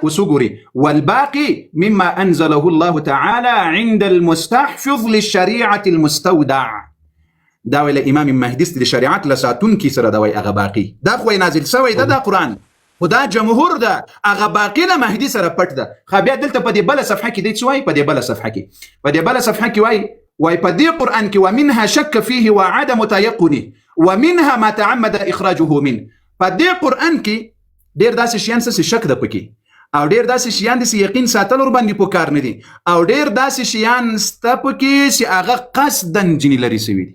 وسقري والباقي مما أنزله الله تعالى عند المستحفظ للشريعة المستودع. دا ویل امام مهدي ست د شریعت لساتون کی سره دا وی هغه باقی دا خو نازل شوی دا قرآن خدا جمهور دا هغه باقی له مهدي سره پټ ده. خو بیا دلته په دې بل صفحه کې دی څه وای، په دې بل صفحه کې وای په دې قرآن کې ومنها شك فيه وعدم تيقنه ومنها ما تعمد اخراجه منه. په دې قرآن کې ډیر داسې شیان څه شک ده پکې او ډیر داسې شیان د یقین ساتل ور باندې پکار نه دي او ډیر داسې شیان ست پکې چې هغه قصدن جنې لري سوي دي.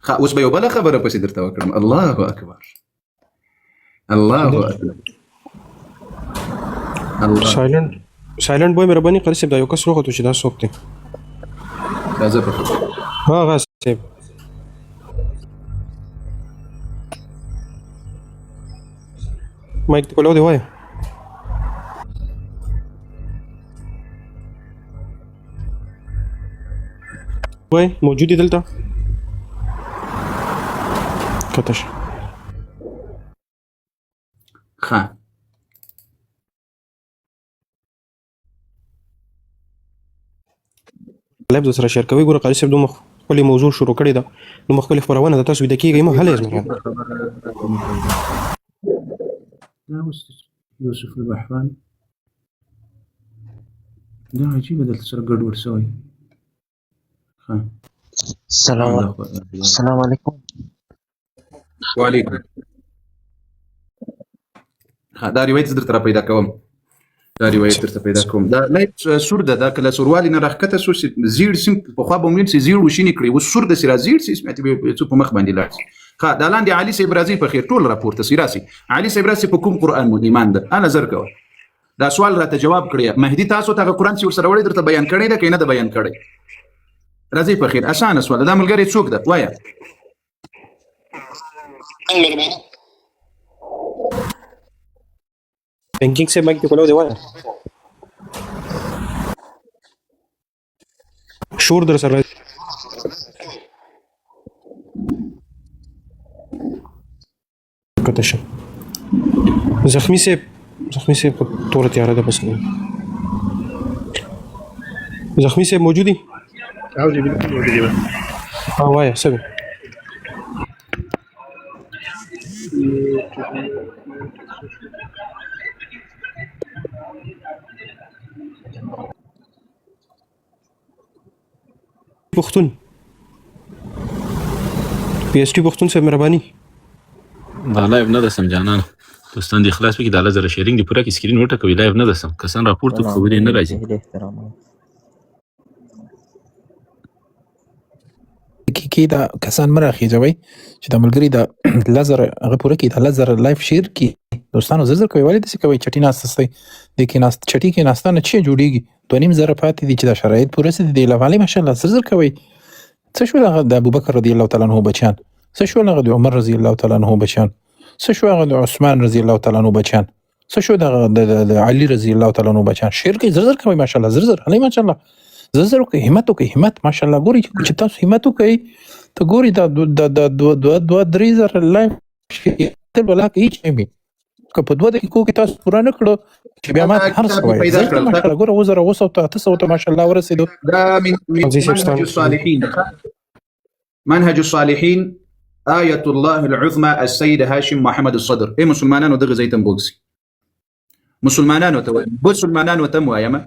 اوس به یو بله خبره پسې درته وکړم. الله اکبر الله اکبر الله. سایلنٹ بوای مهرباني قاری صاحب دا یو کس وروغوتو چې دا څوک دی؟ دا زه پخې هغه صاحب مایک ته کولو دی وایه. وای موجود دی دلته کتش ښه لایف د سره شیر کوي. ګوره قاری صاحب دومره خپلې موضوع شروع کړې ده نو خپلې خپرونه د تاسو ویده کېږئ مه هله یې دا اوس یوسف البحران دا عجیبه دلته سره ګډوډ شوی. السلام علیکم. وعلیکم. دا روایت درته را پیدا کوم. دا لایف سور ده کله سوروالي نه راښکته سو زیړ سیم په خوا به مونږ زیړ وشینی کړی و سور د سره زیړ سي سمعتي به څه په مخ باندې لاړ. ښه دا لاندې علي صاحب راځي په خیر ټول راپورته سي راسي علي صاحب راسي په کوم قرآن مو ایمان ده انا زر کوه دا سوال راته جواب کړی. مهدي تاسو ته قرآن چې ورسره وړي درته بیان کړی ده کینه ده بیان کړی. راځي په خیر اسانه سوال دا ملګری څوک ده وایا؟ بینکینګ سے مایک ته کولو دی وایه. شور در سره کتش زخمی سے تور تیار ده بس زخمی سے موجودی عاوز موجودی ها وایه سبب پختون پی ایس ٹی پختون سے مهرباني دا لایو نه ده سم جانان دوستان دي خلاص وکړي دا لزر شیرینګ دی پوره کې سکرین وټه کوي لایو نه ده سم کسان راپورته خبرې نه راځي کې دا کسان مرخي جوي چې د ملګری دا لزر هغه پوره کې دا لزر لایف شیر کې دوستانو زر کوي ولې دې کوي چټي ناستي د کې ناست چټي کې ناستانه چې جوړيږي 2.5 زره پاتې دي چې دا شرایط پوره سي دي لوالي ماشاءالله زر کوي. څه شو د ابوبکر رضی الله تعالی عنہ بچان، څه شو د عمر رضی الله تعالی عنہ بچان، څه شو د عثمان رضی الله تعالی عنہ بچان، څه شو د علي رضی الله تعالی عنہ بچان. شیر کې زر کوي ماشاءالله زر علي ماشاءالله زر کوي همت ماشاءالله. ګوري چې تاسو همت کوي ته ګوري دا د 3 زره لایف ته بلا کې هیڅ نه که په 2 دقیقو کې تاسو پوره نه کړو چې بیا ما هر څه وایي ماشاءالله. ګوره وزره وسو ته ماشاءالله ورسېدو. دا من منهج الصالحين منهج الصالحين آية الله العظمى السيد هاشم محمد الصدر. اي مسلمانانو دغه زيتم بوكسي مسلمانانو تم وايما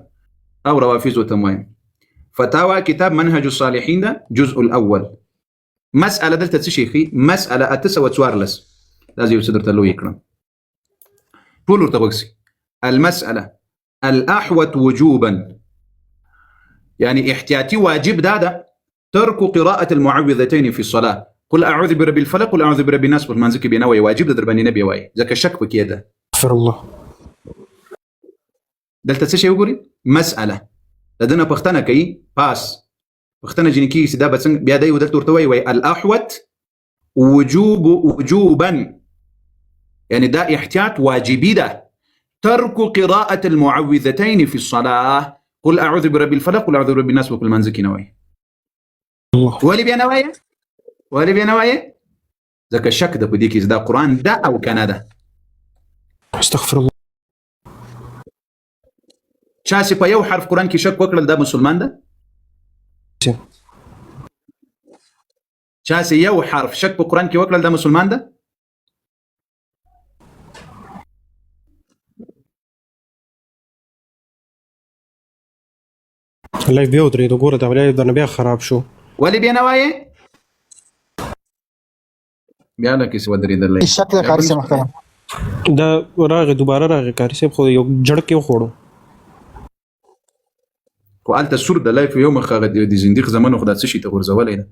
او روافض تم وايما فتاوى كتاب منهج الصالحين ده جزء الاول مسألة دلتا تشيخي مسألة اتسوى توارلس لازم يصدر تلو يكرم طول ارتبكسي المسألة الأحوت وجوبا يعني احتياطي واجب دادا ترك قراءة المعوذتين في الصلاة قل أعوذ برب الفلق قل أعوذ برب الناس بالمنزك بيناوي واجب دا درباني نبي واي ذاك الشك بكيدا أغفر الله دلتا تسيشي يقولي مسألة لدينا بختنا كي باس بختنا جنكي سيدا بسنگ بيادي ودلت ارتوي وي الأحوت وجوبا يعني دا احتياط واجبي ده ترك قراءة المعوذتين في الصلاة قل أعوذ برب الفلق قل أعوذ برب الناس وكل منزك نواي ولي بينواي ځکه شک د په دې کې دا قرآن ده او کنه ده. استغفر الله. چا چې په یو حرف قرآن کې شک وکړل دا مسلمان ده؟ چا چې یو حرف شک په قرآن کې وکړل دا مسلمان ده؟ لایف بیا ودرېدو، ګوره دا لایف درنه بیا خراب شو. ولې بیا نه وایې؟ بیا لکه څه ودرېدلی شک د قاری صاحب محترم دا راغی دوباره راغی قاری صاحب خو یو جړک یې وخوړو خو هلته سور د لایف یو مخ هغه د زندیق زمانو خو دا څه شي ته غورځولی ده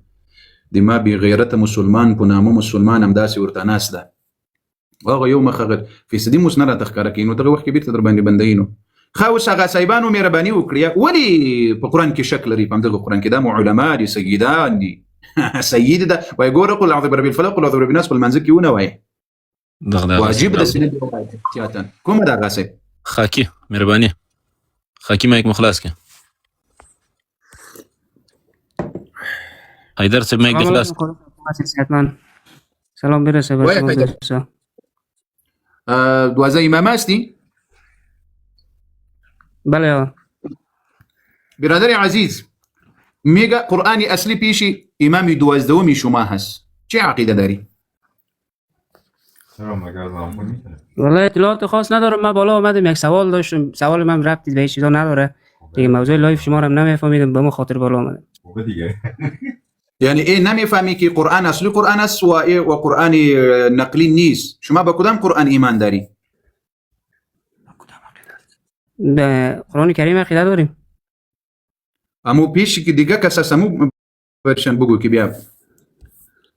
د ما بې غیرته مسلمان په نامه مسلمان همداسې ورته ناست ده هغه یو مخ هغه فیصدي موس نه راته ښکاره کوي نو دغه وخت کې بیرته در باندې بندوي نو ښه اوس هغه صاحبانو مهرباني وکړي ولې په قرآن کې شک لري په همدغه قرآن کې دا مو علما دي سیدان دي سید ده وایي ګوره قل اعوذ برب الفلق قل اعوذ برب الناس په لمانځه کې ونه وایي واجب ده سینه دی احتیاطاً کومه ده هغه صاحب خاکی مهرباني خاکی مایک مخلاص کې حیدر صاحب مایک خلاص سلام برسه برسه دوازه امام هستی؟ بله برادر عزیز میگه قرآن اصلی پیشی امام دوازدهمی شما هست چه عقیده داری؟ والله اطلاعات خاص ندارم من بالا آمدم یک سوال داشتم سوال من ربطی به چیزا نداره دیگه موضوع لایف شما رو نمیفهمیدم به ما خاطر بالا آمدم یعنی ای نمیفهمی که قرآن اصلی قرآن است و قرآن نقلی نیست شما با کدام قرآن ایمان داری؟ به قرآن کریم عقیده داریم امو پیشی که دیگه کس است امو برشن بگو که بیا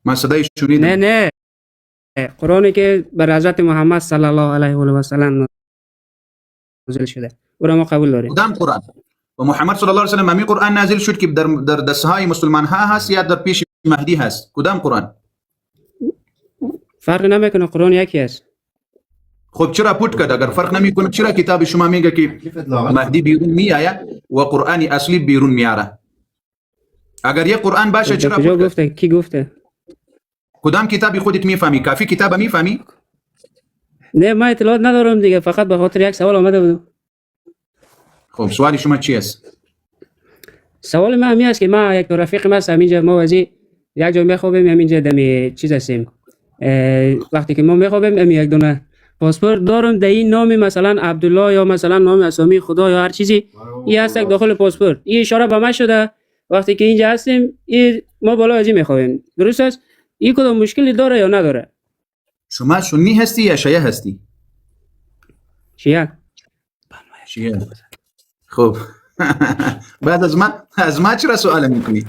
من صدای شنیدم نه قرآنی که بر حضرت محمد صلی الله علیه و سلم نازل شده او را ما قبول داریم کدام قرآن؟ و محمد صلی الله علیه و سلم امی قرآن نازل شد که در دستهای مسلمان ها هست یا در پیش مهدی هست کدام قرآن؟ فرق نمیکنه قرآن یکی است خب چرا پوت کرد اگر فرق نمیکنه چرا کتاب شما میگه که مهدی بیرون میآید و قرآن اصلی بیرون میاره اگر یه قرآن باشه چرا کجا گفته کی گفته کدام کتابی خودت میفهمی کافی کتاب میفهمی نه من اطلاعات ندارم دیگه فقط به خاطر یک سوال آمده بودم خب سوال شما چی است سوال من همین است که ما یک رفیق ما است همینجا ما وزی یک جا میخوابیم همینجا دمی چیز هستیم وقتی که ما میخوابیم همین یک دونه پاسپورت دارم در این نام مثلا عبدالله یا مثلا نام اسامی خدا یا هر چیزی این هست داخل پاسپورت این اشاره به من شده وقتی که اینجا هستیم این ما بالا ازی میخوابیم درست است این کدام مشکلی داره یا نداره شما سنی هستی یا شیعه هستی شیعه خب بعد از ما چرا سوال میکنی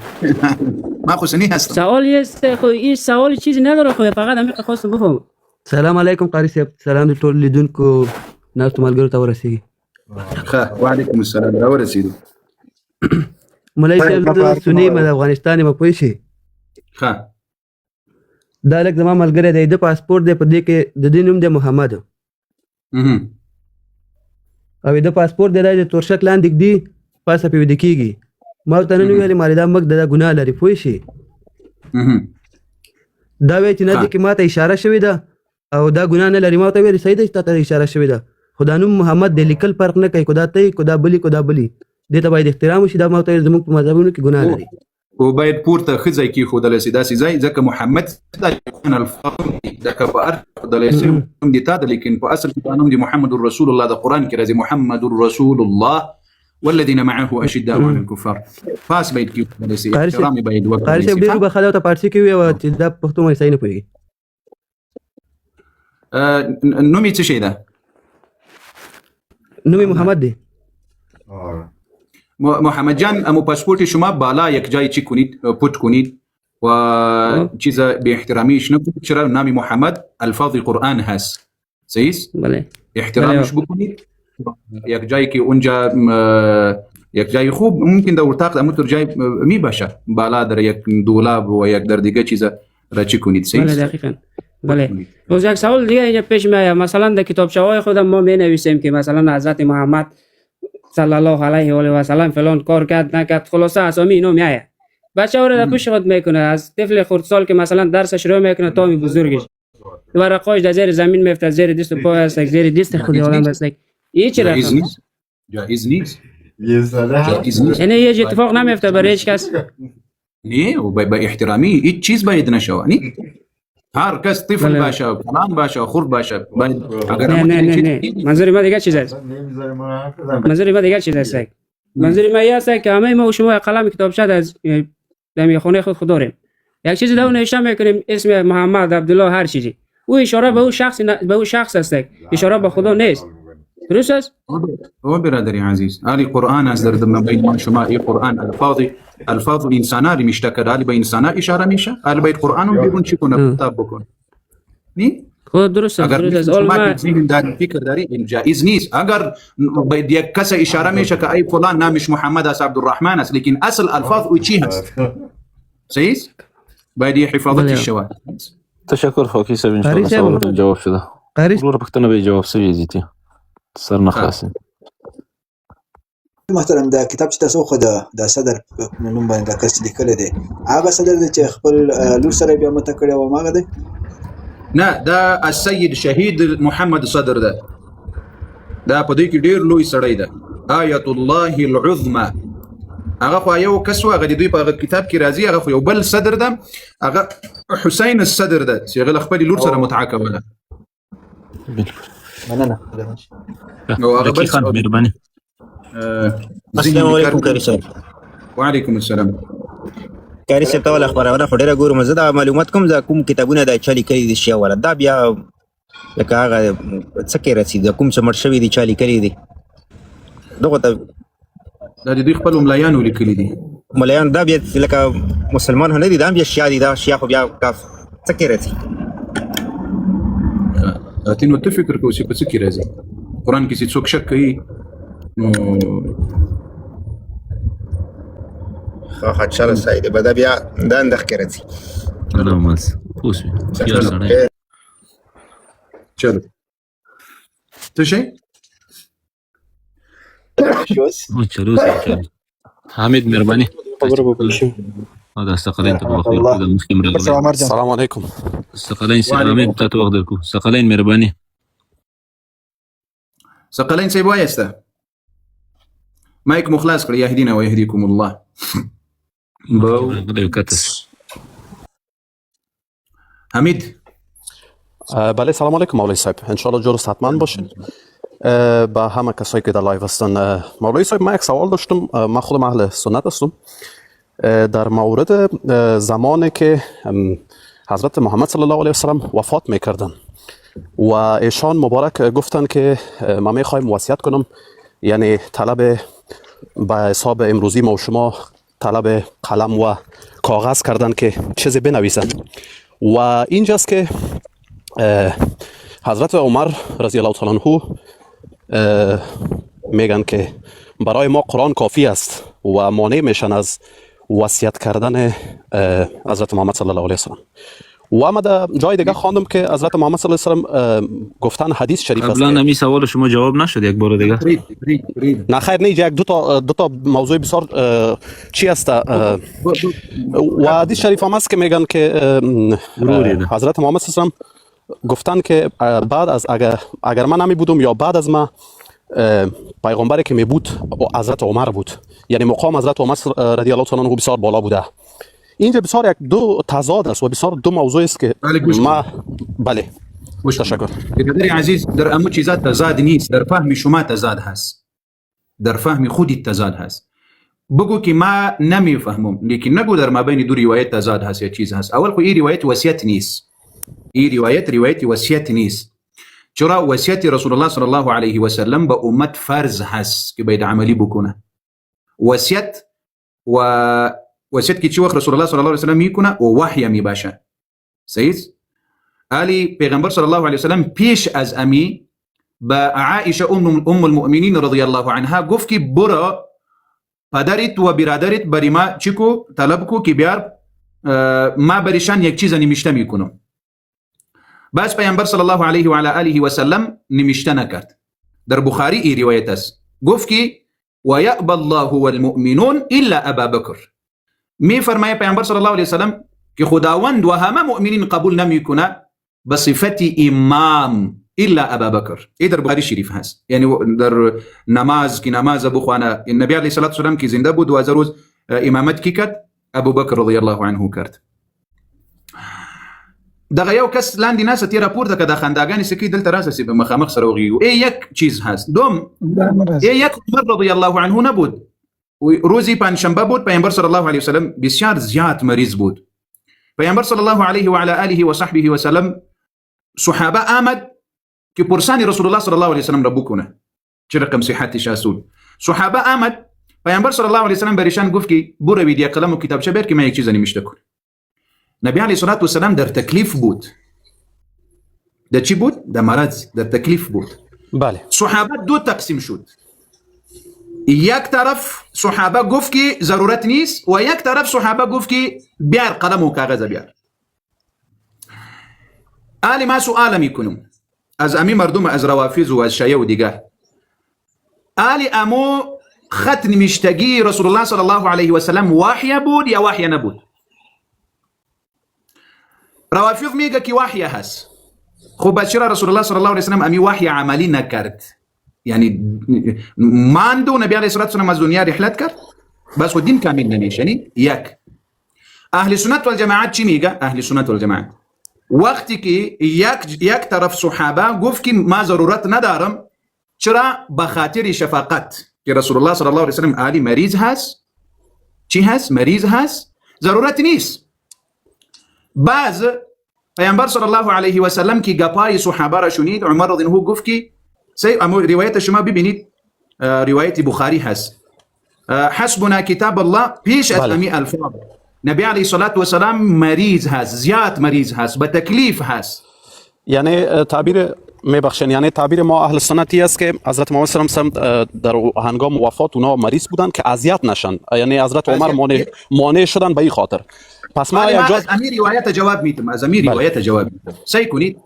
ما خو سنی هستم سوالی است خو این سوال چیزی نداره خو فقط همین خواستم بفهمم سلام علیکم قاری صاحب سلام د ټول لیدونکو ناستو ملګرو ته ورسیږي ښه وعلیکم السلام راورسېدو مولوي صاحب د سنی د افغانستان په پوه شي ښه دا لږ زما ملګری دی د پاسپورت دی په دې کې د دې نوم دی محمد او د پاسپورت دی د تورشک لاندې ږدي پاسه پې ویده کېږي ما ورته نن ویلې مالې دا مګ د ګناه لري پوه شي دا وایي چې نه دې کې ما ته اشاره شوې ده او دا ګناه نه لري ما ورته ویلې صحیح ده چې تا ته اشاره شوې ده خو دا نوم محمد دی لیکل فرق نه کوي که دا ته که دا بلي دې ته باید احترام وشي دا ما ورته ویل زموږ په مذهبونو کې ګناه لري او باید پورته ښه ځای کېښودلی سي داسې ځای ځکه محمد دا الفاظ د کفار ښودلی سي نوم دې تا ده لیکن په اصل کې دا نوم د محمد رسول الله د قرآن کې راځي محمد رسول الله والذین معه اشداء علی الکفار پاس باید کېښودلی سي احترام یې باید وکړلی قاری صاحب ډېر وبخښه دا ورته پارسي کې وي او چې دا پښتو مې صحیح نه پوهېږي نوم یې څه شی ده نوم محمد دی محمد جان امو پاسپورت شما بالا یک جای چی کنید پوت کنید و چیز به احترامیش نکنید چرا نام محمد الفاظ قرآن هست صحیح بله احترامش بکنید یک جایی که اونجا یک جای خوب ممکن در اتاق امو جای می باشه بالا در یک دولاب و یک در دیگه چیز را چی کنید صحیح بله دقیقاً بله روز یک سوال دیگه اینجا پیش میاد مثلا در کتابچه‌های خودم ما می‌نویسیم که مثلا حضرت محمد صلی الله علیه و آله و سلم فلان کار کرد نکرد خلاصه اسامی اینو میآید بچه ها رو در پشت خود میکنه، از طفل خردسال که مثلا درسش رو میکنه تا می بزرگش ورقاش در زیر زمین میفته، زیر دست و پای هست، زیر دست خودی آدم هست. این چه جایز رقم؟ نیست. جایز نیست. جایز نیست. یعنی هیچ اتفاق نمیفته برای هیچ کس. نه و با احترامی هیچ چیز باید نشود. نه هر کس طفل باشه، کلان باشه، خرد باشه باید اگر نه منظور ما دیگه چیز است. منظور ما دیگه چیز است. منظور ما این است که همه ما و شما قلم کتابچه از در خونه خود داریم. یک چیزی دو نوشته میکنیم اسم محمد عبدالله هر چیزی، او اشاره به او شخص است، اشاره به خدا نیست. درست است؟ او برادری عزیز علی قرآن از در ضمن بین شما این قرآن الفاظ انسانا رو میشته علی به انسانا اشاره میشه، علی به قرآن رو بیرون چی کنه کتاب بکن. نی خود درست است. اگر درست است. ما ذهن داری فکر داری این جایز نیست. اگر به یک کس اشاره میشه که ای فلان نامش محمد است عبدالرحمن است، لیکن اصل الفاظ او چی هست؟ صحیح؟ باید حفاظت الشواهد. تشکر فاکی صاحب، ان شاء الله سوال جواب شده. ورور پښتنه به جواب سوي زیتی سر نه خلاص. محترم دا کتاب چې تاسو خو د صدر نوم باندې کس لیکل دي، هغه صدر د چې خپل لور سره بیا مت کړی و ماغه دی؟ نه دا السيد شهید محمد صدر ده، دا په دې کې ډیر لوی سړی ده، آیت الله العظمى. هغه خو یو کس هغه د دوی په کتاب کې راځي، هغه خو یو بل صدر ده، هغه حسین الصدر ده چې هغه خپل لور سره متعاقه ولا. مننه. نو هغه بل خان مهرباني. السلام علیکم کاری صاحب. وعلیکم السلام. کاری صاحب ته ول خبرونه خو ډیره ګورم، زه دا معلومات کوم ځکه کوم کتابونه دا چالي کړي دي شی ولا دا بیا لکه هغه څه کې رسید کوم څه مړ شوی دي چالي کړي دي دغه ته دا د دوی خپل ملایانو لیکلي دي. ملایان دا بیا لکه مسلمان نه دي، دا بیا شیا دي، دا شیا خو بیا څه کې رسید؟ تاسو ته فکر کوئ چې په څه کې راځي؟ قرآن کې څوک شک کوي نو خو چاله سايده بدا بیا دا اندخ کرتی رمز پوسوي یا سره چلو څه شي او چلو سره حامد مهرباني خبره وکړم. هذا استقلين تبغى خير مسلم رغبه. السلام علیکم. استقلين سلامين تاسو وخت درکو. استقلين مهرباني. ثقلين صاحب وایسته مایک مخلص کړی، یهدینا و یهدیکم الله. حمید. بله سلام علیکم مولوی صاحب، انشالله جور حتما باشین. با همه کسایی که در لایو هستن. مولوی صاحب من یک سوال داشتم، من خودم اهل سنت هستم. در مورد زمانی که حضرت محمد صلی الله علیه وسلم وفات میکردن و ایشان مبارک گفتن که ما میخوایم وصیت کنم، یعنی طلب به حساب امروزی ما و شما طلب قلم و کاغذ کردن که چیزی بنویسن و اینجاست که حضرت عمر رضی الله تعالی عنه میگن که برای ما قرآن کافی است و مانع میشن از وصیت کردن حضرت محمد صلی الله علیه وسلم. و اما در جای دیگه خواندم که حضرت محمد صلی الله علیه وسلم گفتن حدیث شریف است. قبلا نمی سوال شما جواب نشد یک بار دیگه. نه خیر نه، یک دو تا موضوع بسیار چی است و حدیث شریف هم است که میگن که حضرت محمد صلی الله علیه وسلم گفتن که بعد از اگر من نمی بودم یا بعد از ما پیغمبری که می بود حضرت عمر بود، یعنی مقام حضرت عمر رضی الله تعالی عنه بسیار بالا بوده. اینجا بسیار یک دو تضاد است و بسیار دو موضوع است که ما بله تشکر. برادری عزیز در امو چیزات تضاد نیست، در فهم شما تضاد هست، در فهم خودت تضاد هست. بگو که ما نمیفهمم، لیکن نگو در ما بین دو روایت تضاد هست یا چیز هست. اول خو این روایت وصیت نیست، این روایت وصیت نیست. چرا وصیت رسول الله صلی الله علیه و سلم به امت فرض هست که باید عملی بکنه. وصیت کی چی وقت رسول الله صلی الله علیه و سلم میکنه و وحی می باشه. صحیح؟ علی پیغمبر صلی الله علیه و سلم پیش از امی با عائشه ام المؤمنین رضی الله عنها گفت که برا پدرت و برادرت بری ما چیکو طلب کو که بیار ما بریشان یک چیز نمیشته میکنم. بس پیغمبر صلی الله علیه و آله و سلم نمیشته نکرد. در بخاری این روایت است. گفت که و یأبى الله والمؤمنون الا ابا بکر. میفرمایه پیامبر صلی الله علیه وسلم که خداوند و همه مؤمنین قبول نمیکنه به صفت امام الا ابابکر. این در بخاری شریف هست، یعنی در نماز که نماز بخوانه نبی علیه الصلاه والسلام که زنده بود و از روز امامت کی کرد؟ ابوبکر رضی الله عنه کرد. دغه یو کس لاندې ناس ته راپورته کړه د خنداګانې سکی دلته راسه به مخامخ سره وغیو. یک چیز هست. دوم یک عمر رضی الله عنه نبود، روزی پنجشنبه بود، پیامبر صلی الله علیه وسلم بسیار زیاد مریض بود. پیامبر صلی الله علیه و علی آله و صحبه و سلم صحابه آمد که پرسانی رسول الله صلی الله علیه وسلم را بکنه چه رقم صحتش اصول. صحابه آمد، پیامبر صلی الله علیه وسلم برایشان گفت که بروید یک قلم و کتابچه بیار که من یک چیز نوشته کنم. نبی علیه الصلاه و السلام در تکلیف بود. در چی بود؟ در مرض، در تکلیف بود. بله. صحابه دو تقسیم شد. یک طرف صحابه گفت که ضرورت نیست و یک طرف صحابه گفت که بیار قلم و کاغذ بیار. آلی ما سؤال میکنم از امی مردم از روافض و از شیعه و دیگر، آلی امو خط نوشتگی رسول الله صلی الله علیه و سلم وحی بود یا وحی نبود؟ روافض میگه که وحی هست. خب چرا رسول الله صلی الله علیه و سلم امی وحی عملی نکرد؟ یعنی ماندو نبی علیه الصلاه و السلام از دنیا رحلت کرد بس و دین کامل نمیشنی. یک اهل سنت والجماعت چی میگه؟ اهل سنت والجماعت وقتی که یک طرف صحابه گفت که ما ضرورت ندارم، چرا؟ به خاطر شفقت که رسول الله صلی الله علیه و سلم علی مریض هست. چی هست؟ مریض هست، ضرورت نیست. بعض پیامبر صلی الله علیه و سلم که گپای صحابه را شنید، عمر رضی الله عنه گفت که اما روایت شما ببینید، روایت بخاری هست، حسبنا کتاب الله پیش از امی الفاظ. نبی علیه الصلاه و سلام مریض هست، زیاد مریض هست، به تکلیف هست. یعنی تعبیر میبخشین، یعنی تعبیر ما اهل سنتی است که حضرت محمد صلی الله علیه و سلم در هنگام وفات اونا مریض بودن که اذیت نشن، یعنی حضرت عمر مانع شدن به این خاطر. پس ما از امی روایت جواب میدم، از امی روایت جواب میدم. صحیح کنید.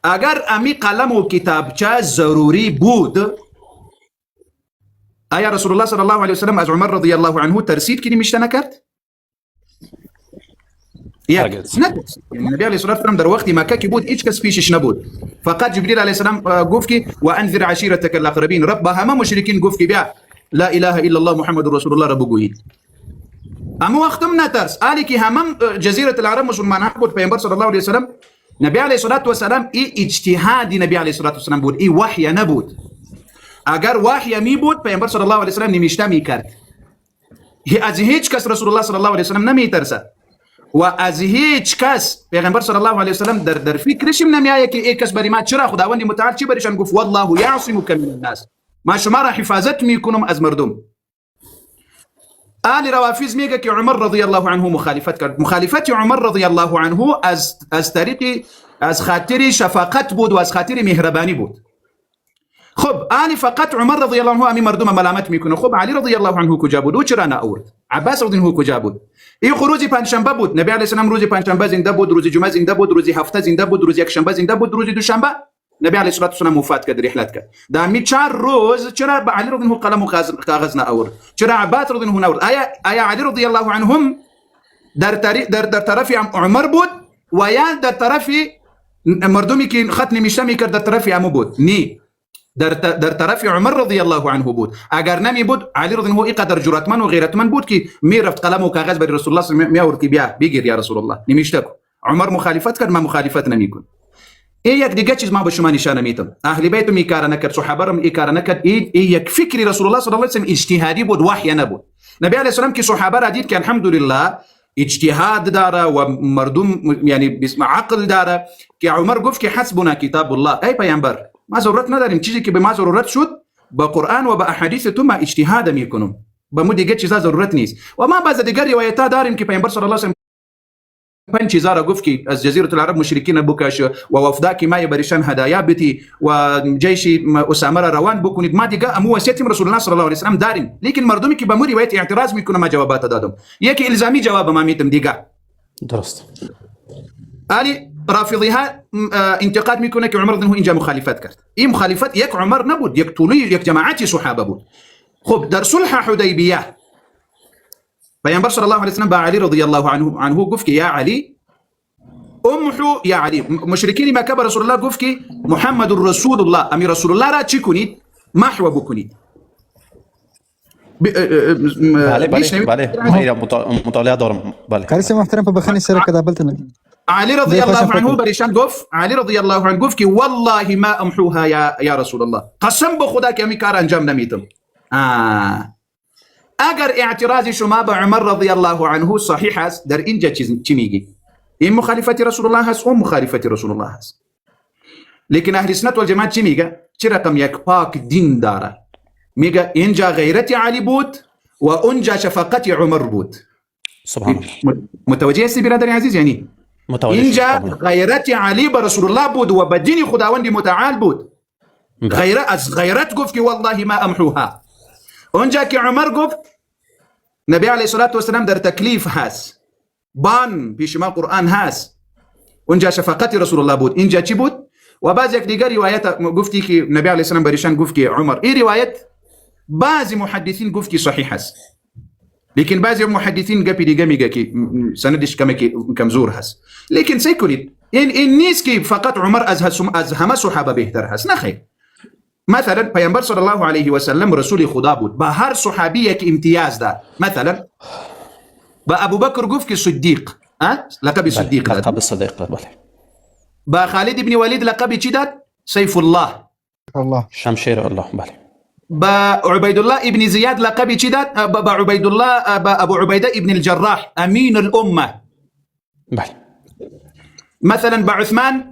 اگر امی قلم و کتابچه ضروری بود، آیا رسول الله صلی الله علیه و سلم از عمر رضی الله عنه ترسید که نمیشته نکرد؟ نبی علیه الصلاه و السلام در وقتی مکه که بود هیچ کس پیشش نبود، فقط جبریل علیه السلام گفت که و انذر عشیرتک الاقربین، رب به همه مشرکین گفت که بیا لا اله الا الله محمد رسول الله را بگویید. اما وقتم نترس، آلی که همه جزیره العرب مسلمان بود، پیامبر صلی الله علیه و سلم نبی علیه الصلاه و السلام ای اجتهادی نبی علیه الصلاه و السلام بود، ای وحی نبود. اگر وحی می بود پیامبر صلی الله علیه و سلم نمیشته میکرد. از هیچ کس رسول الله صلی الله علیه و سلم نمیترسد و از هیچ کس پیغمبر صلی الله علیه و سلم در فکرش نمیآید که یک کس بری ما، چرا خداوند متعال چی برشان گفت والله یعصمک من الناس، ما شما را حفاظت میکنم از مردم. آل روافض میگه که عمر رضی الله عنه مخالفت کرد. مخالفت عمر رضی الله عنه از خاطر شفقت بود و از خاطر مهربانی بود. خب آلی فقط عمر رضی الله عنه امی مردم ملامت میکنه. خب علی رضی الله عنه کجا بود و چرا نآورد؟ عباس رضی الله عنه کجا بود؟ این روز پنجشنبه بود، نبی علیه السلام روز پنجشنبه زنده بود، روز جمعه زنده بود، روز هفته زنده بود، روز یکشنبه زنده بود، روز دوشنبه نبی علیه الصلاه و السلام وفات کرد، رحلت کرد. در می 4 روز چرا به علی رضی الله عنه قلم و کاغذ نآورد؟ چرا عباس رضی الله عنه نآورد؟ آیا علی رضی الله عنهم در طرف عمر بود و یا در طرف مردمی که خط نمیشته میکرد در طرف عمو بود؟ نی، در طرف عمر رضی الله عنه بود. اگر نمی بود علی رضی الله عنه اینقدر جرأتمند و غیرتمند بود که میرفت قلم و کاغذ برای رسول الله صلی الله علیه و آله میآورد که بیا بگیر یا رسول الله، نمیشته کو. عمر مخالفت کرد، من مخالفت نمیکنم. این یک دیگه چیز ما به شما نشانه میدم، اهل بیت می کار نکرد، صحابه را می کار نکرد. این یک فکری رسول الله صلی الله علیه و آله اجتهادی بود، وحی نبود. نبی علیه السلام که صحابه را دید که الحمدلله اجتهاد داره و مردم یعنی بسم عقل داره، که عمر گفت که حسبنا کتاب الله، ای پیامبر ما ضرورت نداریم، چیزی که به ما ضرورت شد با قرآن و با احادیث تو ما اجتهاد میکنم، با مو دیگه چیزا ضرورت نیست. و ما بعض دیگر روایت‌ها داریم که پیامبر صلی الله علیه و آله 5 چیزا را گفت که از جزیره العرب مشرکین بکش و وفدا که ما برشان هدایا بتی و جیش اسامه را روان بکنید. ما دیگه امو وصیت رسول الله صلی الله علیه و آله داریم، لیکن مردمی که به مو روایت اعتراض میکنه ما جوابات دادم. یکی الزامی جواب ما میتم دیگه. درست. علی رافضی ها انتقاد میکنه که عمر رضی الله عنه اینجا مخالفت کرد. این مخالفت یک عمر نبود، یک طولی یک جماعتی صحابه بود. خب در صلح حدیبیه پیغمبر صلی الله علیه وسلم با علی رضی الله عنه گفت که یا علی امحو یا علی، مشرکین مکه به رسول الله گفت که محمد رسول الله، امی رسول الله را چی کنید؟ محو بکنید. بله مطالعه دارم. بله قاری محترم په بخنی سره کدا بلته نه علی رضی الله عنه بریشان گفت، علی رضی الله عنه گفت که والله ما امحوها یا رسول الله، قسم به خدا که امی کار انجام نمیدم. اگر اعتراض شما به عمر رضی الله عنه صحیح است، در اینجا چی میگی؟ این مخالفت رسول الله هست، اون مخالفت رسول الله هست. لیکن اهل سنت والجماعت چی میگه؟ چی رقم یک پاک دین داره؟ میگه اینجا غیرت علی بود و اونجا شفقت عمر بود. سبحان الله. متوجه هستی برادر عزیز؟ یعنی اینجا غیرت علی به رسول الله بود و به دین خداوند متعال بود. غیرت گفت که والله ما امحوها. اونجا که عمر گفت نبی علیه الصلاة والسلام در تکلیف هست، بان پیش ما قرآن هست، اونجا شفقت رسول الله بود. اینجا چی بود؟ و بعض یک دیگر روایت گفتی که نبی علیه السلام بریشان گفت که عمر. این روایت بعضی محدثین گفت که صحیح هست، لیکن بعضی محدثین گپی دیگه میگه که سندش کمزور هست. لیکن سی کنید این نیست که فقط عمر از همه صحابه بهتر هست، نه خیر. مثلا پیامبر صلی الله علیه و سلم رسول خدا بود، با هر صحابی یک امتیاز داد. مثلا با ابوبکر گفت که صدیق، لقب صدیق داد. لقب صدیق، بله. با خالد ابن ولید لقب چی داد؟ سیف الله، شمشیر الله، بله. با عبید الله ابن زیاد لقب چی داد؟ با عبید الله، با ابو عبیده ابن الجراح امین الامه، بله. مثلا با عثمان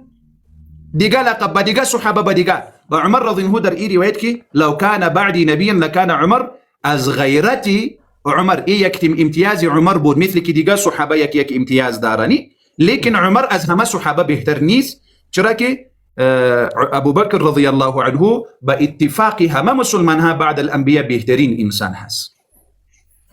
دیگه لقب، با دیگه صحابه، با دیگه با عمر رضی الله عنه در این روایت که لو کان بعدی نبیا لکان عمر، از غیرتی عمر ای یک امتیاز عمر بود، مثل که دیگه صحابه یک امتیاز دارانی، لیکن عمر از همه صحابه بهتر نیست، چرا که ابوبکر رضی الله عنه با اتفاق همه مسلمان ها بعد الانبیاء بهترین انسان هست.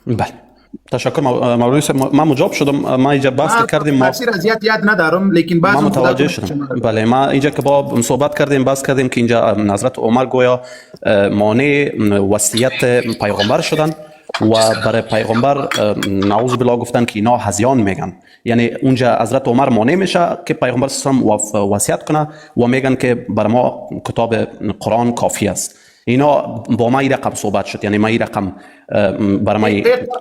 بله. تشکر مولوی صاحب، ما مجاب شدم. ما اینجا بحث کردیم، ما زیاد یاد ندارم، لیکن ما متوجه شدم. بله، ما اینجا که با صحبت کردیم، بحث کردیم که اینجا حضرت عمر گویا مانع وصیت پیغمبر شدن و برای پیغمبر نعوذ بالله گفتن که اینا هذیان میگن، یعنی اونجا حضرت عمر مانع میشه که پیغمبر صلی الله علیه و آله وصیت کنه و میگن که برای ما کتاب قرآن کافی است. اینا با ما این رقم صحبت شد، یعنی ما این رقم برای ما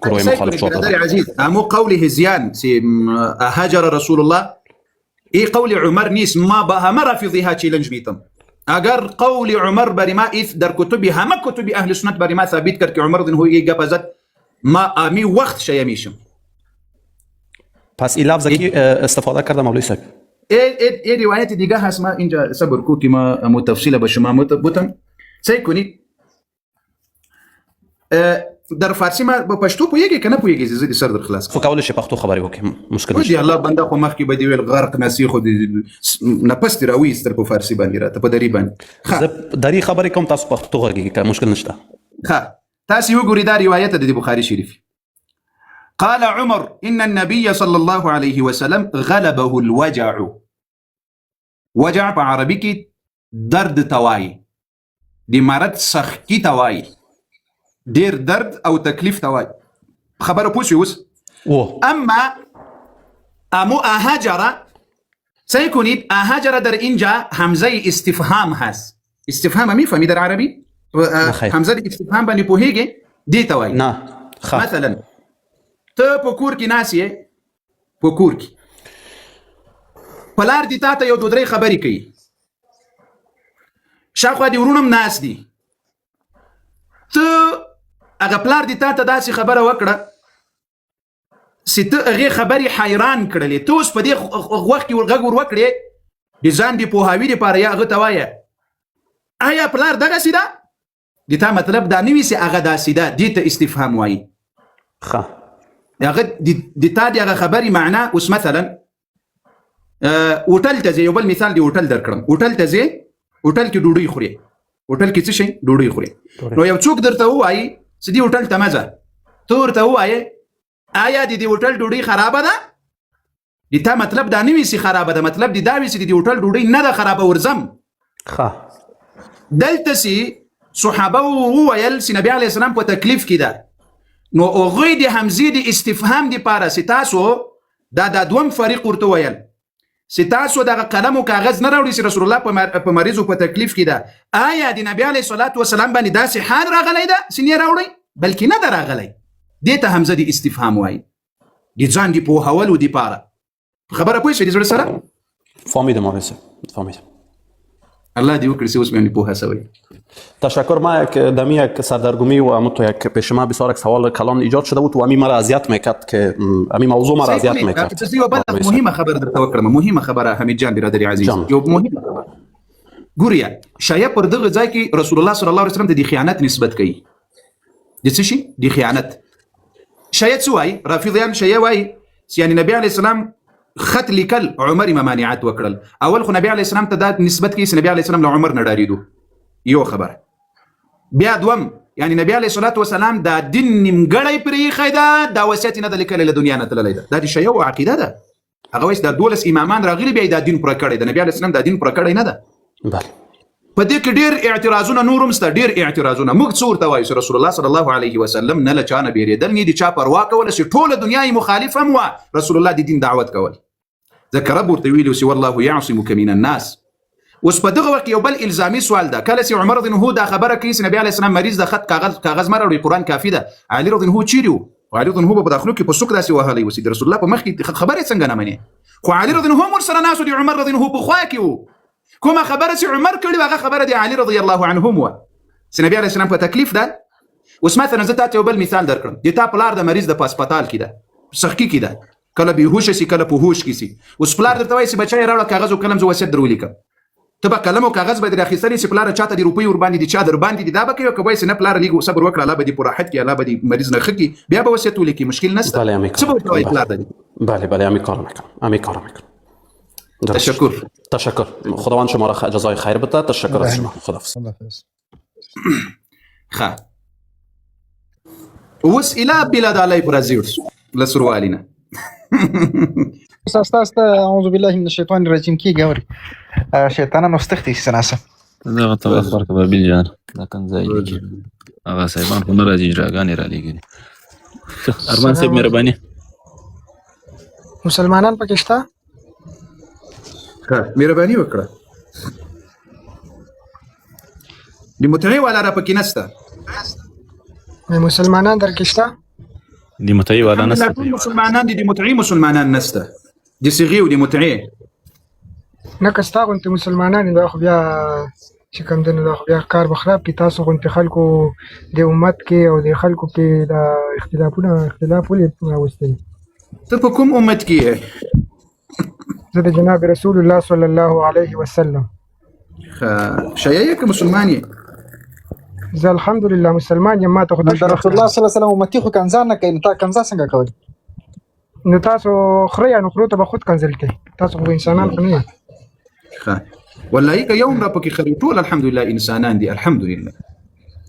گروه مخالف شد. برادر عزیز، امو قول هزیان هاجر رسول الله، ای قول عمر نیست. ما با همه رافضی ها چیلنج میتم. اگر قول عمر بری ما ایث در کتبی همه کتبی اهل سنت بری ما ثابت کرد که عمر دن هو یک گپ زد، ما امی وقت شیا میشم. پس این لفظ کی استفاده کرده مولوی صاحب؟ ای روایت دیگه هست، ما اینجا صبر کو که ما متفصیل به شما بودم. سعی کنید در فارسی ما په پښتو پوهیږي کنه پوهیږي، زه دې سر در خلاص خو کولای شي پښتو خبرې وکړم، مشکل نشته. الله بنده خو مخکې به دی ویل غرق نسی خو نه پست راوي ستر په فارسی باندې راته په دری باندې زه دری خبرې کوم، تاسو پښتو غږیږي، مشکل نشته. ها تاسو وګورئ دا روایت د بخاری شریف. قال عمر ان النبي صلى الله عليه وسلم غلبه الوجع. وجع په عربي کې درد توای، دی مرض سختی توای، دیر درد او تکلیف توای. خبر پوسی اوس. اما امو اهاجر، سعی کنید اهاجر در اینجا همزه استفهام هست. استفهام میفهمی در عربی؟ همزه استفهام باندې پوهیږي دی توای. نه مثلا ته په کور کې ناسیه، په کور کې پلار دی تا ته یو دو درې خبرې کوي، شاخوا دی ورونم ناس دی، ته هغه پلار دی تا ته داسې خبره وکړه چې ته هغې خبرې حیران کړلې، ته اوس په دې وخت کې غږ ور وکړې د ځان د پوهاوي دپاره یا هغه ته وایه آیا پلار دغسې ده؟ د تا مطلب دا نه وي چې هغه داسې ده، دې ته استفهام وایي. هغه د تا د هغه خبرې معنا اوس مثلا هوټل ته ځې، یو بل مثال د هوټل در کړم. هوټل ته ځې، هوټل کې ډوډۍ خورې، هوټل کې څه شي؟ ډوډۍ خورې. نو یو څوک درته ووایي چې دې هوټل ته مه ځه، ته ورته ووایې آیا د دې هوټل ډوډۍ خرابه ده؟ د تا مطلب دا نه وي چې خرابه ده، مطلب د دا وي چې د دې هوټل ډوډۍ نه ده خرابه، ورځم. دلته چې صحابه وویل چې نبي علیه السلام په تکلیف کې ده، نو هغوی د همزې د استفهام دپاره چې تاسو دا دوم فریق ورته ویل چې تاسو دغه قلم او کاغذ نه راوړئ چې رسول الله په مریضو په تکلیف کې ده آیا د نبی علیه الصلاة والسلام باندې داسې حال راغلی ده چې نه راوړئ بلکې نه ده راغلی دې ته همزه د استفهام وایي د ځان د پوهولو دپاره خبره پوه شوې د زړه سره فهمیدم مولوی صاحب فهمیدم الله دې وکړي چې اوس مې پوهه شوی تشکر. ما یک دمی یک سردرگمی و همونطور یک پیش ما بسیار یک سوال کلان ایجاد شده بود و همین مرا اذیت میکرد که همین موضوع مرا اذیت میکرد. یو بل مهمه خبر درته وکړم مهمه خبره حمید جان برادر عزیز یو مهمه خبره ګوریا شایع پر دغه ځای کې رسول الله صلی الله علیه وسلم ته د خیانت نسبت کوي د څه شي د خیانت شایع څه وایي رافضیان شایع وایي یعنی نبی علیه السلام خط لیکل عمر ممانعت وکړل اول خو نبی علیه السلام ته دا نسبت کوي چې نبی علیه السلام له عمر نه ډارېدو یو خبره بیا دوم یعنی نبی علیه الصلاة والسلام دا دین نیمګړی پرې ایښی ده دا وصیت یې نه ده لیکلی له دنیا نه تللی ده دا د شیعو عقیده ده هغه وایي دا 12 امامان راغلي بیا یې دا دین پوره کړی ده نبی علیه السلام دا دین پوره کړی نه ده په دې کې ډېر اعتراضونه نور هم شته ډېر اعتراضونه موږ څه ورته وایو چې رسول الله صلی الله علیه وسلم نه له چا نه بیرېدل نه د چا پروا کوله چې ټوله دنیا یې مخالف هم وه رسول الله د دین دعوت کول ځکه رب ورته ویلي چې والله یعصمک من الناس اوس په دغه وخت یو بل الزامي سوال ده کله چې عمر رضی الله عنه دا خبره کوي چې نبی علیه السلام مریض د خط کاغذ ما راوړي قرآن کافي ده علي رضی الله عنه چیرې و علي رضی الله عنه په داخلو کې په سوک داسې وهلی و چې د رسول الله په مخ کې خبرې څنګه نه مني خو علي رضی الله عنه ورسره ناست د عمر رضی الله عنه په خوا کې و کومه خبره چې عمر کړې هغه خبره د علي رضی الله عنهم و چې نبی علیه السلام په تکلیف ده اوس مثلا زه تاسو یو بل مثال درکړم د تا پلار د مریض د هسپتال کې ده سخکی کې ده کله بیهوش شي کله په هوش کې شي اوس پلار درته وایي چې بچی راوړه کاغذ او قلم زه وصیت در ولیکم ته به قلم او کاغذ به در اخیستلی چې پلار چاته د روپۍ ور باندې دي چا در باندې دي دا به کوي که وایي چې نه پلار لږ صبر وکړه الله به دې په راحت کې الله به دې مریض نه ښه کړي بیا به وصیت ولیکي مشکل نشته بله همین څه به ورته وایي پلار ته بله بله همین کارو میکنم همین کارو میکنم تشکر خداوند شما را جزای خیر بده تشکر از شما خداحافظ ښه اوس اله بلاد علی برازیل لسروالنا استاذ اعوذ بالله من الشیطان الرجیم کی ګوري شیطانانو استختی سناسه دغه ته خبر کبه بیل جان دا کن ځای دی هغه صاحبان خو نه راځي اجراګانې را لېږي ارمان صاحب مهرباني مسلمانان پکې شته ښه مهرباني وکړه د متعی والا را پکې نسته مسلمانان درکې شته د متعی والا نسته مسلمانان دي د متعی مسلمانان نسته د صیغې او د متعی نه کستا غونته مسلمانان دا خو بیا چې کوم دنه دا خو بیا کار بخراب کی تاسو غونته خلکو د امت کې او د خلکو کې دا اختلاف ولې راوستل ته په کوم امت کې زه د جناب رسول الله صلی الله علیه وسلم شیعه که مسلمان یې زه الحمدلله مسلمان یم ما ته خو د رسول الله صلی الله علیه وسلم امتی خو کنځا نه کوي تا کنځا څنګه کوي نو تاسو خره یا نو خرو ته به خود کنځل کوي تاسو خو انسانان خو نه یې والله که یوم را پکې خري ټول الحمدلله انسانان دي الحمدلله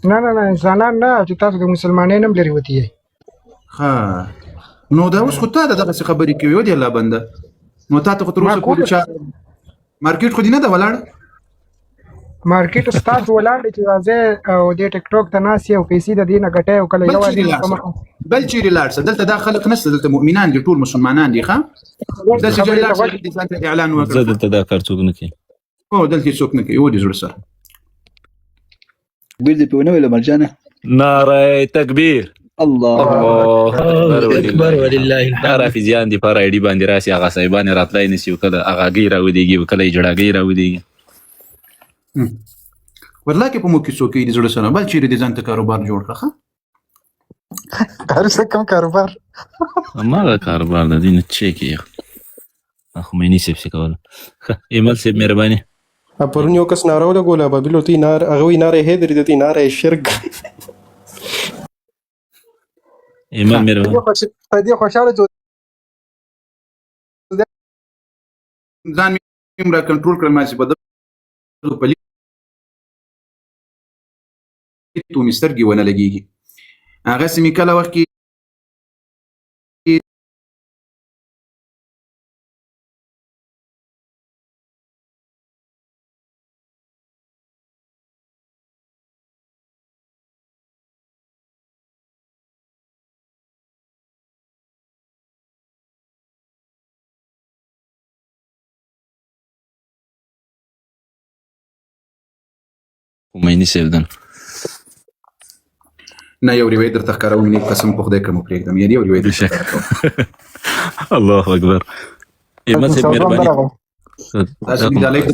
نه انسانان نه چې تاسو د مسلمانانو هم لري وتی نو دا اوس خو تا دغه خبرې کوي دی الله بنده نو تا ته خو تر اوسه پورې چا مارکیټ خو دې نه ده ولاړ مارکیټ ستاسو ولاړ چې راځي او د ټیک ټاک ته ناس یو پیسې د دینه ګټي او کله یو دې بل چیرې لاړ څه دلته دا خلک نشته دلته مؤمنان دي ټول مسلمانان دي ښه دلته چې لاړ څه اعلان وکړ زه دلته دا کار څوک نه کوي او دلته څوک نه کوي و دې زړه سره بیر دې په ونه ویل مرجانه نعره تکبیر الله اکبر ولله دا رافضیان دي پر ایډي باندې راسي هغه صاحبان راتلای نسی کله هغه ګی راوديږي کله جړاګي راوديږي والله کې په مو کې څوک دې زړه سره بل چیرې دې ځان ته کاروبار جوړ کړه کار څه کوم کاروبار ما کاروبار د دین چې کې اخو مې نشي څه کول ایمل سي مهرباني پرون یو کس ناره ولګوله بابلو تی نار هغه وی ناره هدر دې ناره شرک ایمل مهرباني په دې خوشاله ځان مې را کنټرول کړم چې په تو مسترګي ونه لګيږي هغه سمې کله وخت کې خمیني صاحب دن نه یو روایت درته ښکاروم نیک قسم په خدای که مو پرېږدم یعنې یو روایت بشک الله اکبر احمد صاحب مهرباني تاسو دې دا لایف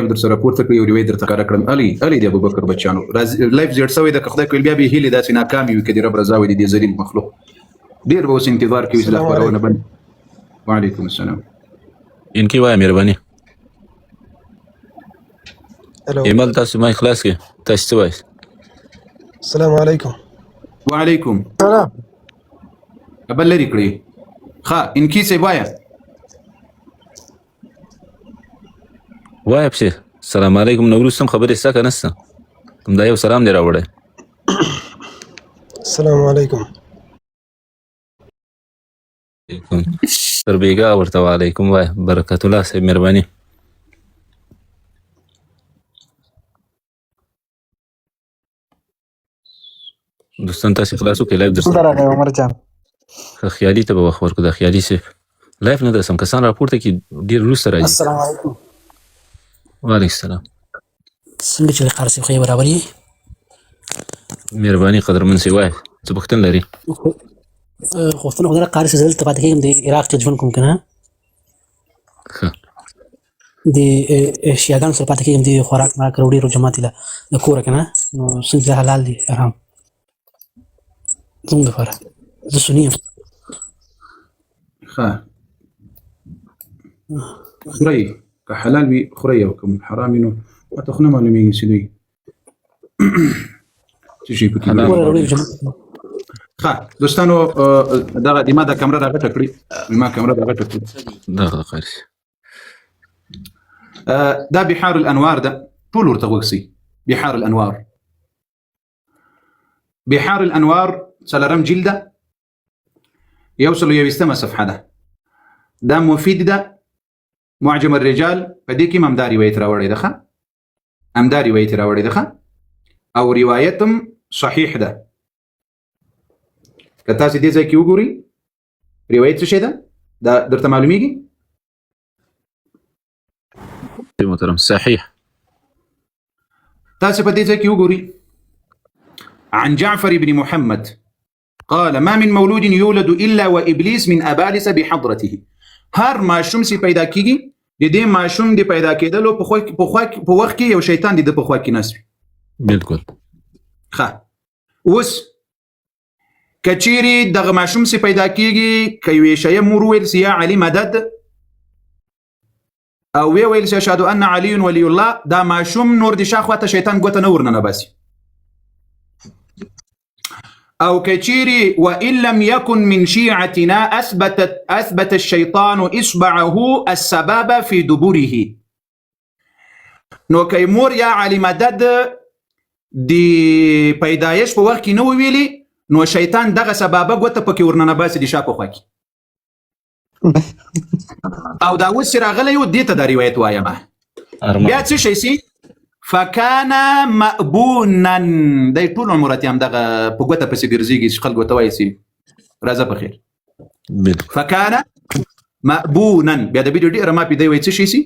در سره پورته کړي یو روایت درته ښکاره کړم علي د ابوبکر بچیانو لایف زیړ شوی ده که خدای کوي بیا به هیلې داسې ناکامې وي که د رب رضا وي د دې ذلیل مخلوق ډېر به اوس انتظار کوي چې دا خپرونه بند وعلیکم السلام انکی وایه مهرباني ایمل تاسو ما اخلاص کې تاسو څه وایي السلام علیکم وعلیکم سلام بل لرې کړي ښه انکی صاحب وایه وایه پسې سلام علیکم نه وروسته هم خبرې شته که نشته همدا یو سلام دی راوړی السلام علیکم تر بیګا ورته وعلیکم وایه برکت الله صاحب مهرباني دوستان تاسو خلاص وکړئ لایف درسره راغی عمر جان خیالي ته به وخت ورکړو د خیالي صاحب لایف نه درسم کسان راپورته کې ډېر وروسته راځي السلام علیکم وعلیکم السلام څنګه چې قاري صاحب خو برابر یې مهرباني قدرمن صاحب وایه څه پوښتنه لري خوفتونه خو قاري صاحب دلته پاتې کېږم د عراق کې ژوند کوم که نه د شیعاګانو سره پاتې کېږم د خوراک ما کړو ډېرو جماعت له د کوره که نه نو څنګه حلال دي حرام زموږ دپاره زه سني یم ښه خورئ که حلال وي خورئ او که حرام وي نو راته خو نه معلومېږي چې دوی څه شي پکې ښه دوستانو دغه ما دا کمره راغټه کړي دغه قاري دا بحار الانوار ده ټول ورته غوږ شي بحار الانوار څلورم جلده 121 صفحه ده دا مفید ده معجم الرجال په دې کې هم همدا روایت راوړی ده او روایتم صحیح ده که تاسو دې ځای کې وګورئ روایت څه شی ده دا درته معلومیږي محترم صحیح تاسو په دې ځای کې وګورئ عن جعفر بن محمد قال ما من مولود يولد الا وابليس من ابالس بحضرته هر ماشوم سي پیدا کیږي د دې ماشوم د پیدا کېدلو په وخت کې یو شیطان د په خوا کې نسوي بالکل ښه اوس کچيري دغه ماشوم سي پیدا کیږي کوي شی مور ویل سي علي مدد او ویل سي اشهد ان علي ولي الله دا ماشوم نور د شاخوته شیطان ګوته نه ورننه باسي او كثيري وان لم يكن من شيعتنا اثبت الشيطان اصبعه السبابه في دبره نو كيمور يا علي مدد دي پیدایش په وخت کې نو ویلي نو شیطان دغه سبابه ګوته پکې ورننه باسي د شاکو خوا کې او دا اوس راغلی و دې ته دا روایت وایم بیا څه شي سي فكان مأبونا دای ټول عمرت یم دغه په ګوته پسې ګرځېږي چې خلکو ته وایي سي راځه په خیر فكان مأبونا بیا د ویډیو ډېره ما پې دی وایي څه شي سي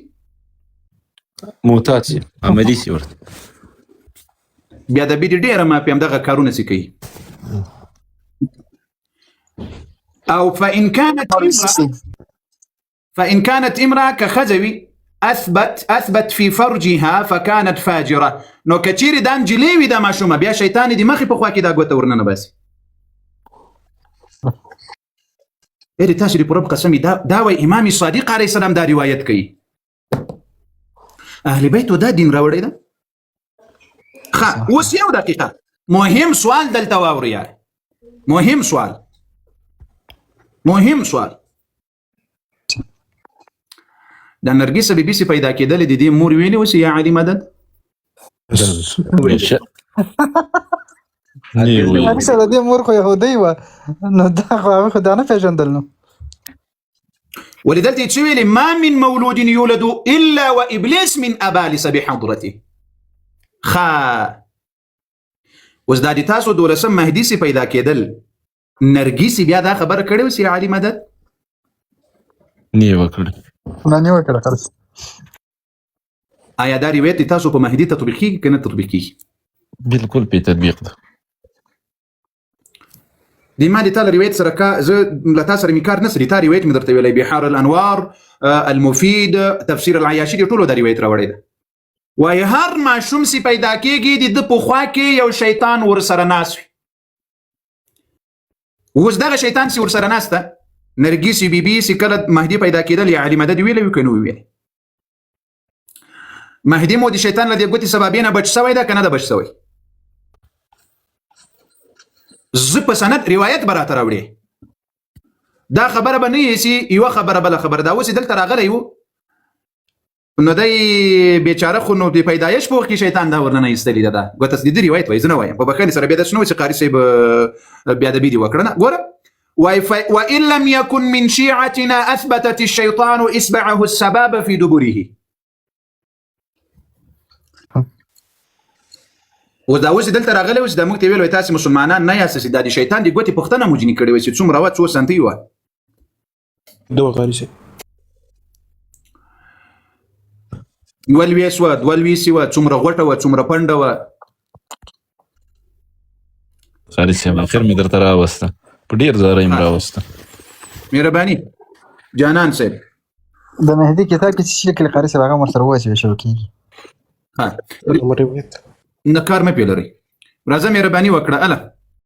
معتاد سي عملي سي ورته بیا د ویډیو ډېره ما پې همدغه کارونه سي کوي او فإن كانت امرأة كخزوي اثبت في فرجها فكانت فاجره نو کچيري دان جليوي دا ماشومه بیا شیطان دي مخي په خوا کې دا ګوته ورننه باسي اې تاسو لري پرب قسمي دا وای امام صادق عليه السلام دا روایت کوي اهل بیت دا دین راوړی دا ښه اوس یو دقیقه مهم سوال دلته واوري مهم سوال دا نرګس بیبي سي پیدا کېدل د دې مور ویلي اوس یا علي مدد اکثر د دې مور خو يهودي و نو دا خو دا نه پیژندل نو ولذلك تشوي ما من مولود يولد الا وابليس من ابالس بحضرته اوس دا د تاسو دولسم مهدي سي پیدا کېدل نرګس بیا دا خبر کړو سي علي مدد نه وکړ نه وکړه خلاص آیا دا روایت تاسو په مهدي تطبیق کیږي که نه تطبیق کیږي؟ بالکل په تطبیق ده. دې ما د تا له روایت سره زه له تا سره مې کار نه سري. تا روایت مې درته ویلی بحار الانوار المفید تفسیر العیاشي دې ټولو دا روایت راوړی ده. وایي هر ماشوم چې پیدا کېږي د ده په خوا کې یو شیطان ورسره ناست وي. اوس دغه شیطان چې ورسره ناسته نرګس بیبي چې کله مهدي پیدا کېدل یا علي مدد ویلی وي که نه ویلی؟ مهدي مو د شیطان له دې ګوتې سبابینه بچ سوی ده که نه ده بچ سوی؟ زه په سند روایت به راته راوړې. دا خبره به نه یې چې یوه خبره بله خبره. دا اوس دلته راغلی و نو دی بیچاره خو نو د پیدایش په وخت کې شیطان دا ورننه ایستلې ده. دا ګوته د دې روایت وایي، زه نه وایم. په بخښنې سره بیا داسې نه وایي چې قاري صاحب بېادبي دې وکړه. نه ګوره وایي وإن لم يكن من شيعتنا أثبتت الشيطان إصبعه السباب في دبره. اوس دا اوس دلته راغلی و چې دا موږ ته ویل وایي تاسې مسلمانان نه یاست چې دا د شیطان د ګوتې پوښتنه مو ځینې کړې وایي چې څومره وه 2 سنتۍ وه. دوا قاري صاحب 22 وه 22 وه څومره غوټه وه څومره پنډه وه. قاري صاحب اخر مې درته راوسته په ډېر زاره یې راوسته. مهرباني جانان صاحب د مهدي کتاب کې چې لیکل قاري صاحب هغه ورسره ووایي شروع کېږي. نه کار مه پې لرئ. راځه مهرباني وکړه اله